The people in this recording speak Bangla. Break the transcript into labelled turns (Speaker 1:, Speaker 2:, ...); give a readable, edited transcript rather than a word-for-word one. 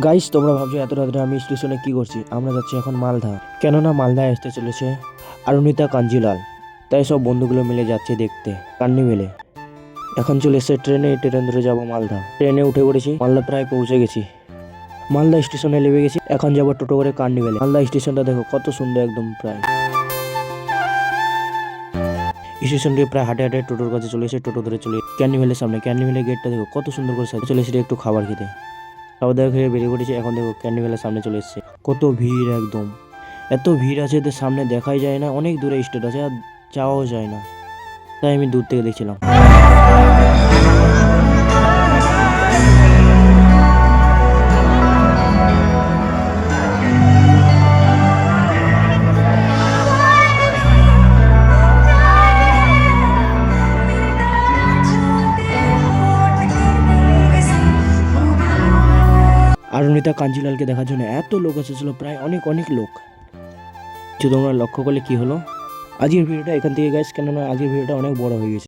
Speaker 1: গাইস, তোমরা ভাবছো এত রাত্রে আমি স্টেশনে কি করছি? আমরা যাচ্ছি এখন মালদা, কেননা মালদায় আসতে চলেছে অরুণিতা কাঞ্জিলাল। তাই সব বন্ধুগুলো মিলে যাচ্ছে দেখতে কার্নিভেলে। এখন চলে এসেছে ট্রেন ধরে যাবো মালদা। ট্রেনে উঠে পড়েছি, মালদা প্রায় পৌঁছে গেছি। মালদা স্টেশনে নেমে গেছি, এখন যাবো টোটো করে কার্নিভেলে। মালদা স্টেশনটা দেখো কত সুন্দর, একদম প্রায় স্টেশন থেকে প্রায় হাঁটে হাঁটে টোটোর কাছে চলে এসে টোটো ধরে চলে ক্যান্নিভেলের সামনে। ক্যান্নিভেলের গেটটা দেখো কত সুন্দর করে সাজিয়ে। চলে এসে একটু খাবার খেতে, খাবার দাবার খেয়ে বেরিয়ে পড়েছি। এখন দেখো ক্যান্নিভেলের সামনে চলে এসেছে, কত ভিড়, একদম এত ভিড় আছে যে সামনে দেখাই যায় না। অনেক দূরে স্টেট আছে আর যাওয়াও যায় না, তাই আমি দূর থেকে দেখছিলাম। অরুণিতা কাঞ্জিলালকে দেখার জন্য এত লোক এসেছিল, প্রায় অনেক অনেক লোক। তোমরা লক্ষ্য করলে কি হলো? আজকের ভিডিওটা এখান থেকে গাইস, কেননা আজকের ভিডিওটা অনেক বড় হয়ে গেছে।